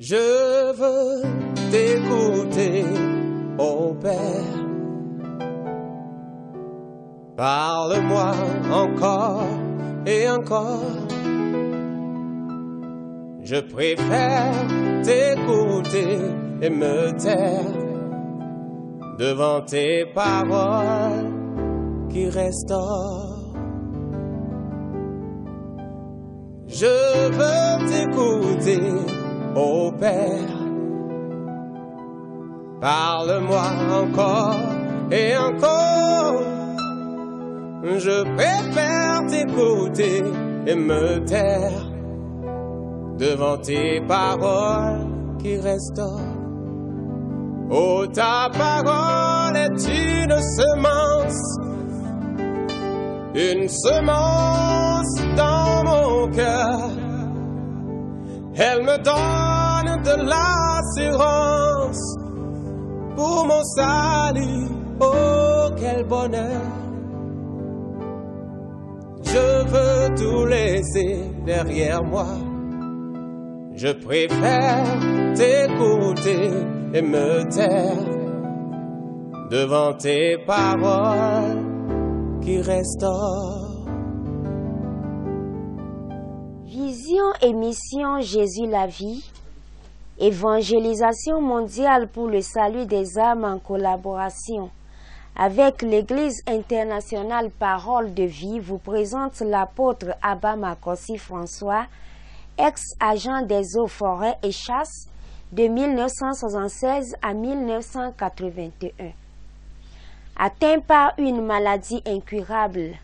Je veux t'écouter, ô Père. Parle-moi encore et encore. Je préfère t'écouter et me taire devant tes paroles qui restaurent. Je veux t'écouter, ô Père. Parle-moi encore et encore. Je préfère t'écouter et me taire devant tes paroles qui restaurent. Oh, ta parole est une semence dans mon cœur. Elle me donne de l'assurance pour mon salut. Oh, quel bonheur! Je veux tout laisser derrière moi. Je préfère t'écouter et me taire devant tes paroles qui restaurent. Vision et mission Jésus la vie. Évangélisation mondiale pour le salut des âmes en collaboration avec l'Église internationale Parole de Vie vous présente l'apôtre Abba Makossi François, ex-agent des eaux, forêts et chasses de 1976 à 1981. Atteint par une maladie incurable,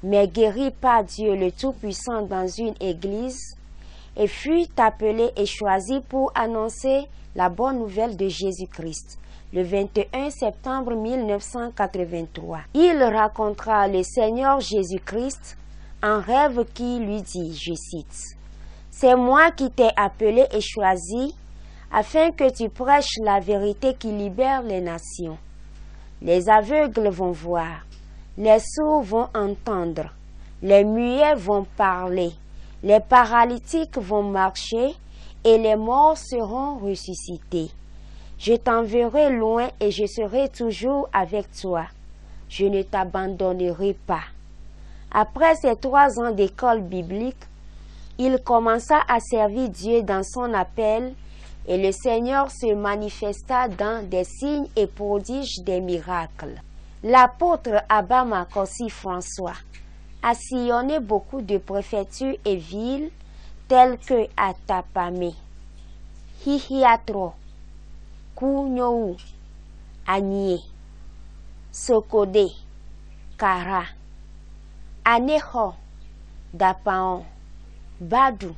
mais guéri par Dieu le Tout-Puissant dans une église, et fut appelé et choisi pour annoncer la bonne nouvelle de Jésus-Christ. Le 21 septembre 1983, il rencontra le Seigneur Jésus-Christ en rêve qui lui dit, je cite, « C'est moi qui t'ai appelé et choisi afin que tu prêches la vérité qui libère les nations. Les aveugles vont voir, les sourds vont entendre, les muets vont parler, les paralytiques vont marcher et les morts seront ressuscités. Je t'enverrai loin et je serai toujours avec toi. Je ne t'abandonnerai pas. » Après ces 3 ans d'école biblique, il commença à servir Dieu dans son appel et le Seigneur se manifesta dans des signes et prodiges des miracles. L'apôtre Abba Makossi François a sillonné beaucoup de préfectures et villes telles que Atapame, Hihiatro, Kounyou, Agné, Sokode, Kara, Aneho, Dapaon, Badou,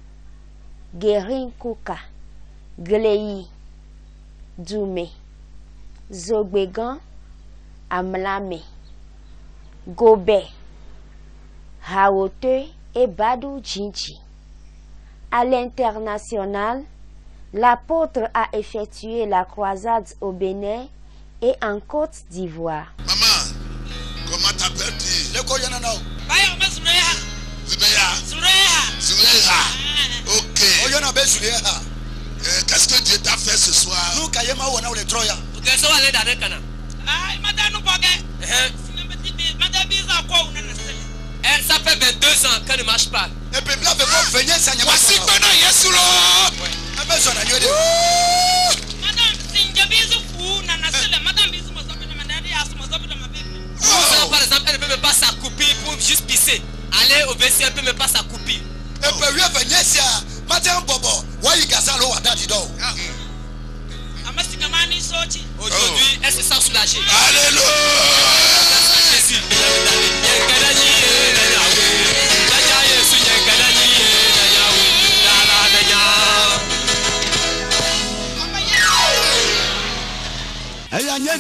Gerinkuka, Glei, Djoumé, Zogbegan, Amlame, Gobé, Haote et Badou Djinji. À l'international, l'apôtre a effectué la croisade au Bénin et en Côte d'Ivoire. Maman, comment t'appelles-tu? Le Koyanano. Zureha. Ok. Qu'est-ce que Dieu t'a fait ce soir? Ça fait 22 ans qu'elle ne marche pas. Voici que nous y sommes. Par exemple, elle ne peut même pas s'accroupir pour juste pisser. Aller au WC, elle ne peut même pas s'accroupir. Aujourd'hui, elle se sent soulagée. Alléluia. Jésus.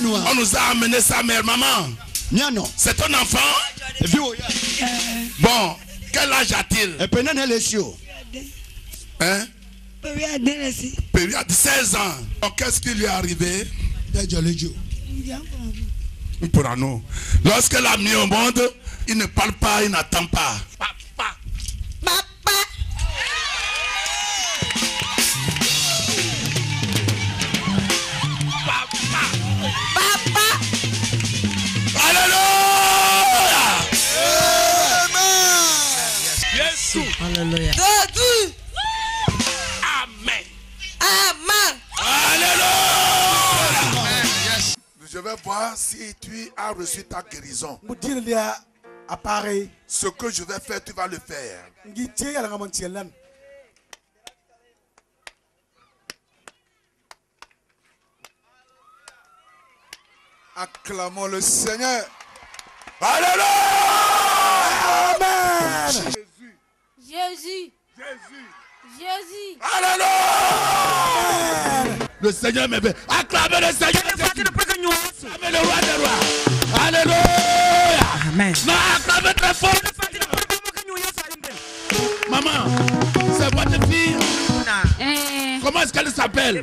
On nous a amené sa mère, maman. C'est ton enfant? Bon, quel âge a-t-il? Hein? Période 16 ans. Donc, qu'est-ce qui lui est arrivé? Pour nous. Lorsqu'elle a mis au monde, il ne parle pas, il n'attend pas. voir si tu as reçu ta guérison. Ce que je vais faire, tu vas le faire. Acclamons le Seigneur. Alléluia. Amen. Jésus. Alléluia. Le Seigneur me fait. Acclamez le Seigneur. Acclamez le roi des rois. Alléluia. Amen. Non, acclamez très fort. Maman, c'est votre fille. Comment est-ce qu'elle s'appelle?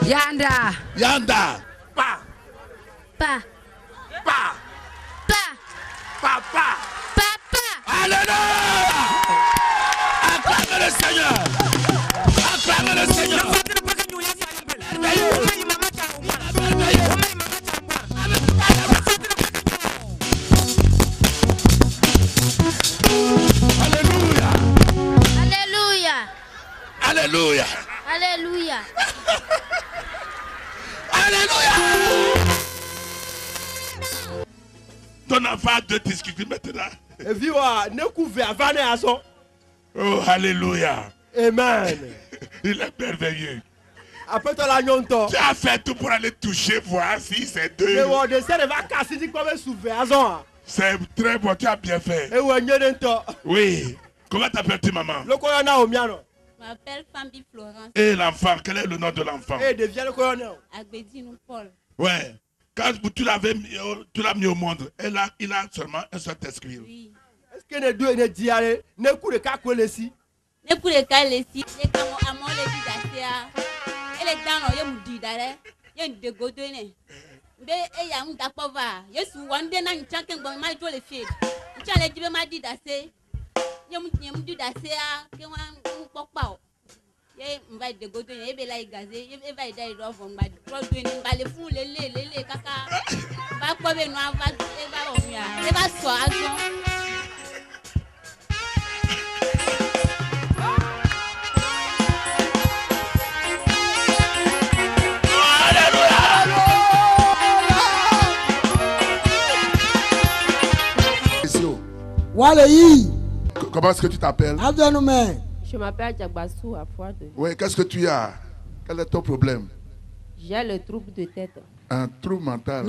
Yanda. Yanda. Papa. Alléluia. Acclamez le Seigneur. Acclamez le Seigneur. Alléluia. Alléluia. Alléluia. Alléluia. Ton enfant a deux difficultés maintenant. Oh, alléluia. Amen. Il est merveilleux. Après toi la nyonto. Tu as fait tout pour aller toucher, voir si c'est deux. C'est très bon, tu as bien fait. Oui. Comment t'appelles-tu, maman? Je m'appelle Fambi Florence. Et l'enfant, quel est le nom de l'enfant? Agbedino Paul. Ouais. Quand tu l'as mis au monde, il a seulement un seul esprit. Oui. Est-ce que les deux ne disent ne coule qu'à quoi les si? Ne coule qu'à les si. Les camons à mon les didactéa. Et les dents, il y a un didare. Il y a un dégodone. Mais il y a un tapova. Il y a un day n'a chacun bon mal tous les filles. Tu as les dibes m'a dit d'assez. Il y a un didactéa qui ont un papa. Il va de godone. Il va y gazer. Il va y d'aller dans mon bad. Il va les fous les caca. Va pas venir va au mien. Il va soir. Comment est-ce que tu t'appelles? Je m'appelle Djagbassou à Fouade. Oui, qu'est-ce que tu as? Quel est ton problème? J'ai le trouble de tête. Un trouble mental.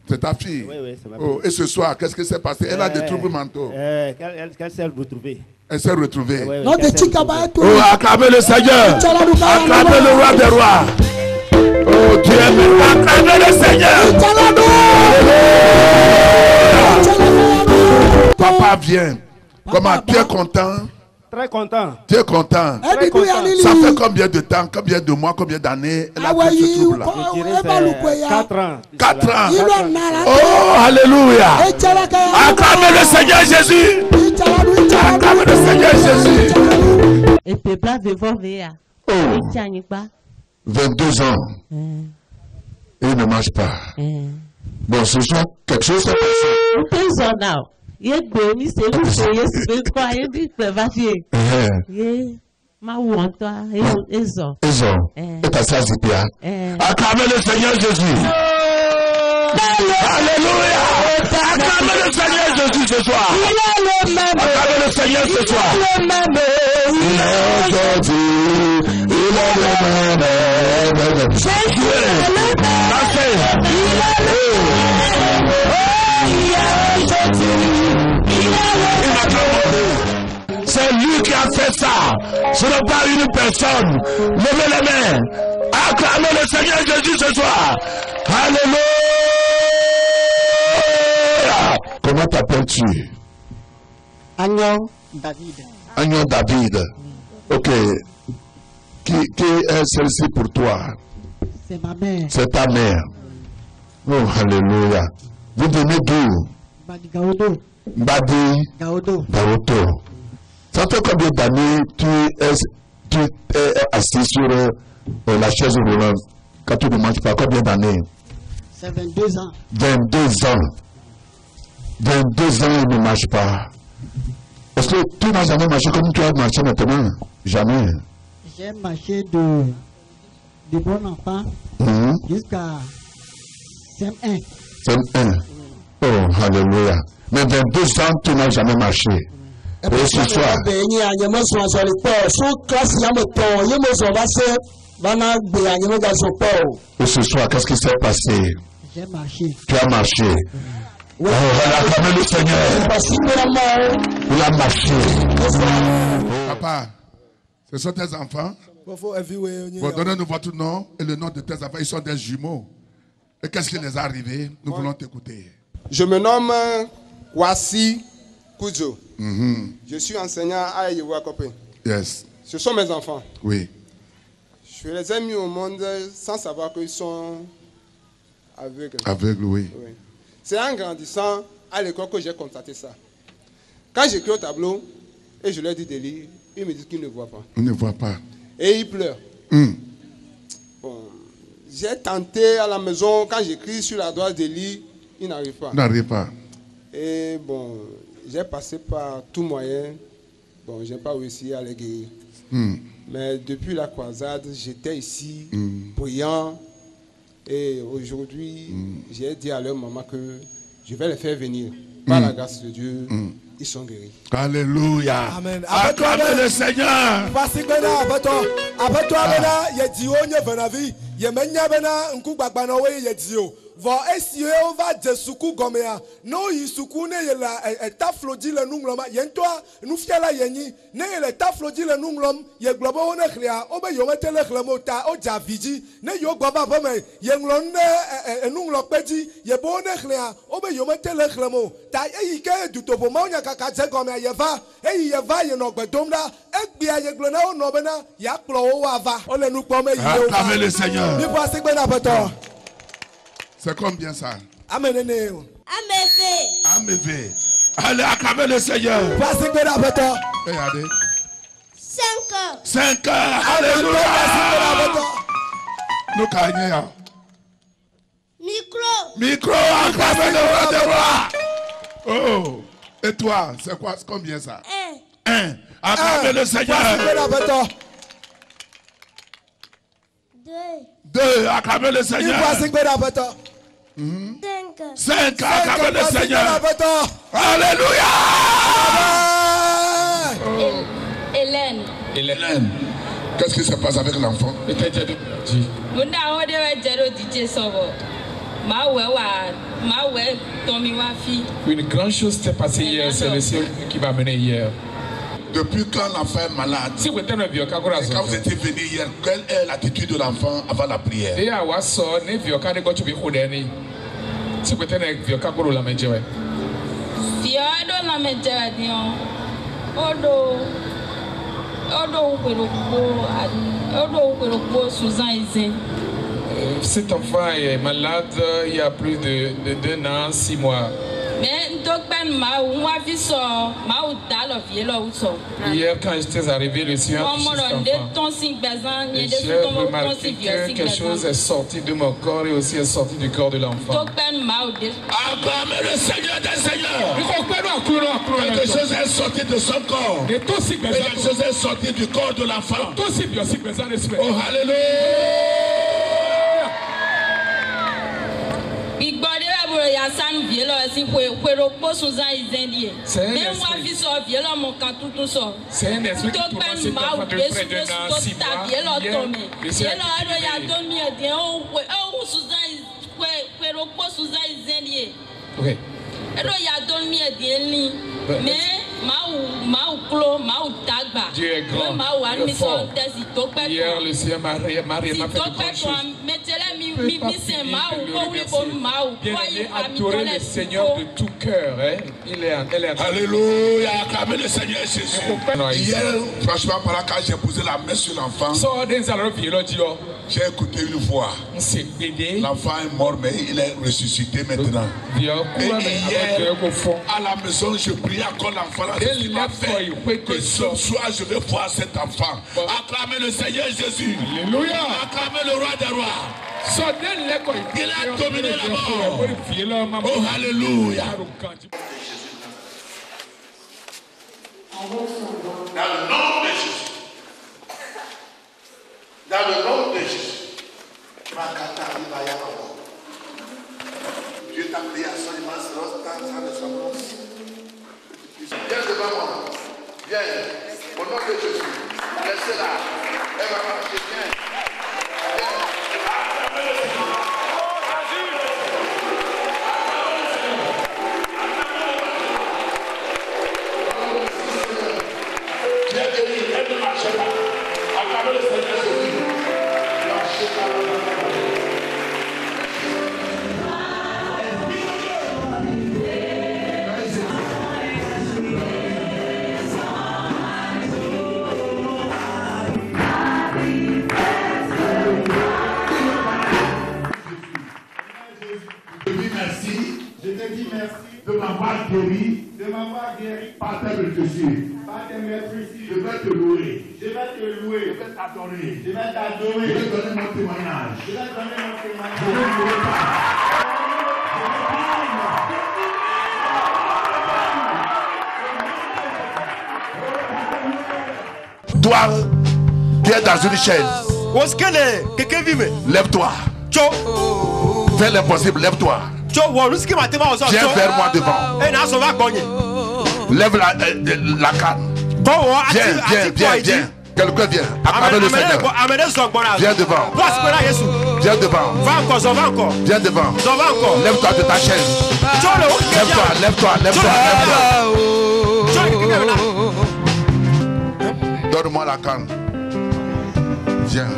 C'est ta fille? Oui, c'est ma fille. Oh, et ce soir, qu'est-ce qui s'est passé? Elle a des troubles mentaux. Qu'elle s'est retrouvée. Elle s'est retrouvée. Oh, acclamez le Seigneur. Acclamez le roi des rois. Oh Dieu, acclamez le Seigneur. Papa vient. Comment? Tu es content? Très content. Tu es content? Très content. Ça fait combien de temps, combien de mois, combien d'années elle a pris ce trouble-là? Je dirais 4 ans. 4 ans. Oh, alléluia. Acclamez le Seigneur Jésus. Acclamez le Seigneur Jésus. Et peuple devant Véa. Oh, 22 ans. Et il ne marche pas. Bon, ce soir, quelque chose s'est passé. Et acclamez le Seigneur Jésus. Alléluia. Acclamez le Seigneur Jésus ce soir. Acclamez le Seigneur ce soir. Il est aujourd'hui. Il est le même. C'est lui qui a fait ça. Ce n'est pas une personne. Levez les mains. Acclamez le Seigneur Jésus ce soir. Alléluia. Comment t'appelles-tu? Agnon David. Agnon David. Ok. Qui est celle-ci pour toi? C'est ma mère. C'est ta mère. Oh, alléluia. Vous venez d'où? Badi Gaodo. Badi Gaodo. Gaodo. Ça fait combien d'années tu es assis sur la chaise roulante quand tu ne manges pas? Combien d'années? C'est 22 ans. 22 ans. 22 ans, il ne marche pas. Parce que tu n'as jamais marché comme tu as marché maintenant. Jamais. J'ai marché de de bon enfant jusqu'à CM1. CM1. Oh, alléluia. Mais 22 ans, tu n'as jamais marché. Et ce soir. Et ce soir, qu'est-ce qui s'est passé? J'ai marché. Tu as marché. Oh, on va acclamer le Seigneur. Il a marché. Papa, ce sont tes enfants. Donne-nous votre nom et le nom de tes enfants. Ils sont des jumeaux. Et qu'est-ce qui les est arrivé? Nous voulons t'écouter. Je me nomme Kwasi Kujo. Je suis enseignant à Yewa Kopé. Yes. Ce sont mes enfants. Oui. Je les ai mis au monde sans savoir qu'ils sont aveugles. Aveugles, oui. C'est en grandissant à l'école que j'ai constaté ça. Quand j'écris au tableau et je leur dis de lire, ils me disent qu'ils ne voient pas. Ils ne voient pas. Et ils pleurent. Bon, j'ai tenté à la maison, quand j'écris sur la droite de lire, ils n'arrivent pas. Ils n'arrivent pas. Et bon, j'ai passé par tout moyen. Bon, je n'ai pas réussi à les guérir. Mais depuis la croisade, j'étais ici, priant. Et aujourd'hui, j'ai dit à leur maman que je vais les faire venir. Par la grâce de Dieu, ils sont guéris. Alléluia. Amen. Acclamez le Seigneur. Vɔ esi wo va dze suku gɔmea ne woyi suku ne ye le taflo dzi le nu ŋlɔm ye ŋutɔa nufiala ye nyi ne ye le taflo dzi le nu ŋlɔm ye gblɔ be wo ne xlẽa wo be yewo mete le xlẽm o ta wo dze avi dzi ne yewo gbɔ va aƒe me ye ŋlɔ nu ɖe nuŋlɔkpe dzi ye be wo ne xlẽa wo be yewo mete le xlẽm o ta eyi ke dutoƒo mawo nya kaka dze gɔmea ye va eyi ye va ye nɔ gbe dom ɖa egbea ye gblɔ na wo nɔ bena yeakplɔ wo woava wole nu kpɔm eyi ye wo va. Acclamez le Seigneur. Mi ƒe asigbe na aƒetɔ. C'est combien ça? Amen. Allez, acclamez le Seigneur. Regardez. 5 ans. 5 ans. Alléluia. Nous gagnons. Micro, acclamez le roi des rois. Oh. Et toi, c'est quoi? Combien ça? 1. Acclamez le Seigneur. 2. Acclamez le Seigneur. 5. Acclamez le Seigneur. Alléluia. Hélène. Qu'est-ce qui se passe avec l'enfant? Une grande chose s'est passée hier, c'est le Seigneur qui m'a amené hier. Depuis quand l'enfant est malade? Et quand vous étiez venu hier, quelle est l'attitude de l'enfant avant la prière? Cet enfant est malade il y a plus de 2 ans, 6 mois. Hier, quand j'étais arrivé, le Seigneur a touché cet enfant. Et j'ai remarqué que quelque chose est sorti de mon corps et aussi est sorti du corps de l'enfant. Acclamez le Seigneur des Seigneurs. Quelque chose est sorti de son corps. Et quelque chose est sorti du corps de l'enfant. Oh, alléluia. C'est un esprit qui commence cet enfant de près de 6 mois. Okay. Dieu est grand, Dieu est fort. Hier, le Seigneur m'a fait de grandes choses. Bien-aimé, adorer le Seigneur de tout cœur. Elle est Alléluia, acclamez le Seigneur Jésus. Hier, franchement, quand j'ai posé la main sur l'enfant, j'ai écouté une voix. L'enfant est mort, mais il est ressuscité maintenant. Et hier, à la maison, je priais encore l'enfant. Il m'a fait que ce soir, je vais voir cet enfant. Acclamez le Seigneur Jésus. Alléluia. Acclamez le roi des rois. Il a dominé la mort. Oh, alléluia. Dans le nom de Jésus. Dans le nom de Jésus. Viens. Au nom de Jésus. Laissez-la. Elle va marcher. Viens. Elle ne marchait pas. Acclamez le Seigneur Jésus. Ne marchez pas. Je te dis merci de m'avoir guéri, par tes meurtrissures. Je vais te louer, je vais t'adorer, je vais donner mon témoignage. Je ne mourrai pas. Toi qui es dans une chaise, lève-toi. Fais l'impossible, lève-toi. Viens vers moi devant. Lève la canne. Viens. Quelqu'un vient. Acclamez le Seigneur. Viens devant. Viens devant. Viens devant. Lève-toi de ta chaise. Lève-toi. Donne-moi la canne. Viens.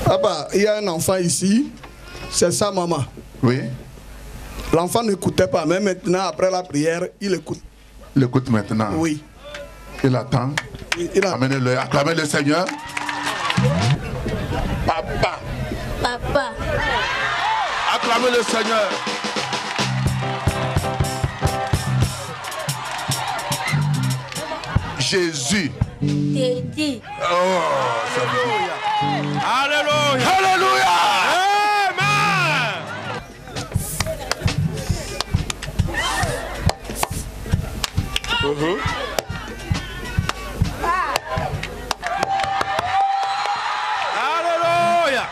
Papa, il y a un enfant ici, c'est sa maman. Oui. L'enfant n'écoutait pas, mais maintenant, après la prière, il écoute. Il écoute maintenant. Oui. Il attend. Amenez-le, acclamez le Seigneur. Papa. Acclamez le Seigneur. Jésus. Dédi. Oh, Alléluia. Alléluia. Amen. Alléluia.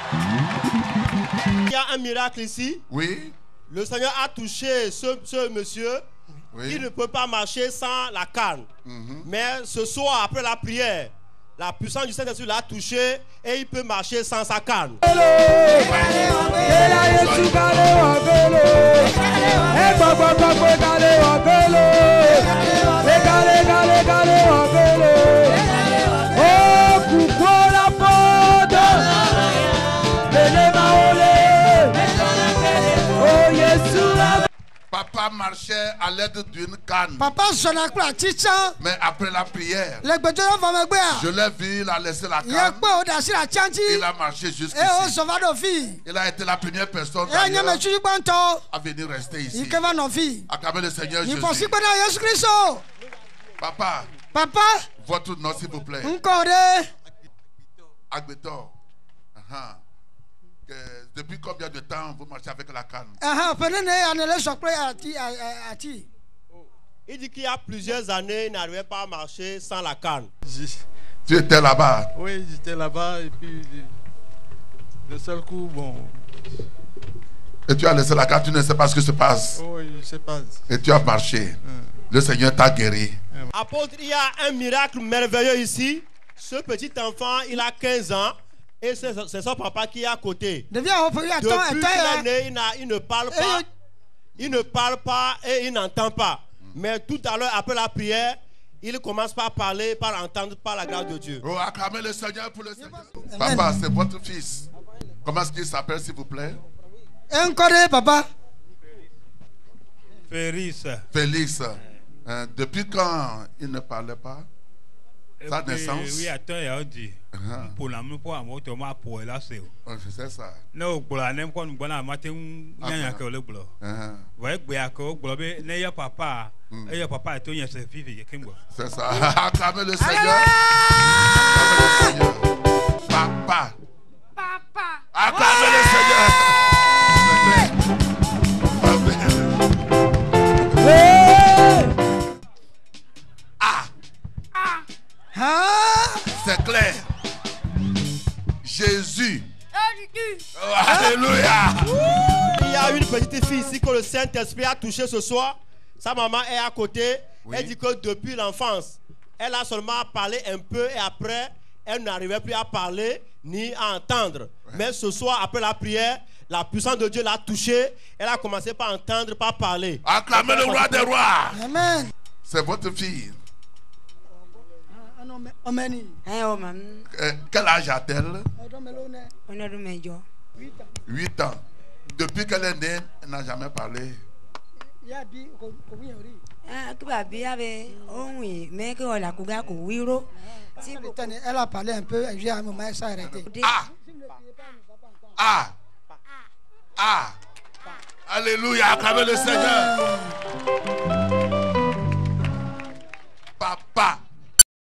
Il y a un miracle ici. Oui. Le Seigneur a touché ce monsieur. Oui. Il ne peut pas marcher sans la canne. Mais ce soir, après la prière, la puissance du Saint-Esprit l'a touché et il peut marcher sans sa canne. Papa marchait à l'aide d'une canne. Mais après la prière, je l'ai vu, il a laissé la canne. Il a marché jusqu'ici. Il a été la première personne à venir rester ici. Acclamez le Seigneur Jésus. Papa, votre nom s'il vous plaît. Agbetor. Depuis combien de temps vous marchez avec la canne? Il dit qu'il y a plusieurs années, il n'arrivait pas à marcher sans la canne. Tu étais là-bas? Oui, j'étais là-bas et puis le seul coup, bon. Et tu as laissé la canne, tu ne sais pas ce qui se passe. Oui, je ne sais pas. Et tu as marché. Le Seigneur t'a guéri. Apôtre, il y a un miracle merveilleux ici. Ce petit enfant, il a 15 ans. Et c'est son papa qui est à côté. Depuis qu'il est né, il ne parle pas. Il ne parle pas et il n'entend pas. Mais tout à l'heure, après la prière, il commence par parler, par entendre, par la grâce de Dieu. Oh, acclamez le Seigneur pour le Seigneur. Papa, c'est votre fils. Comment est-ce qu'il s'appelle, s'il vous plaît? Papa. Félix. Depuis quand il ne parlait pas? Sa naissance? Oui, attends, il dit. Pour la même fois, moi, tu m'as pour la c'est. Je sais ça. Non, pour la même fois, nous allons matin, il y a que le blanc. Voyez que Yako, Blobé, n'ayez papa, et papa est tenu à ses filles. C'est ça. Acclamez le Seigneur. Acclamez le Seigneur. Papa. Acclamez le Seigneur. fille ici que le Saint-Esprit a touché ce soir. Sa maman est à côté. Oui. Elle dit que depuis l'enfance, elle a seulement parlé un peu et après, elle n'arrivait plus à parler ni à entendre. Ouais. Mais ce soir, après la prière, la puissance de Dieu l'a touchée. Elle a commencé par entendre, par parler. Acclamez le roi des rois. Amen. C'est votre fille. Quel âge a-t-elle? 8 ans. Depuis qu'elle est née, elle n'a jamais parlé. Elle a parlé un peu, j'ai un moment, elle s'est arrêtée. Alléluia, acclamez le Seigneur.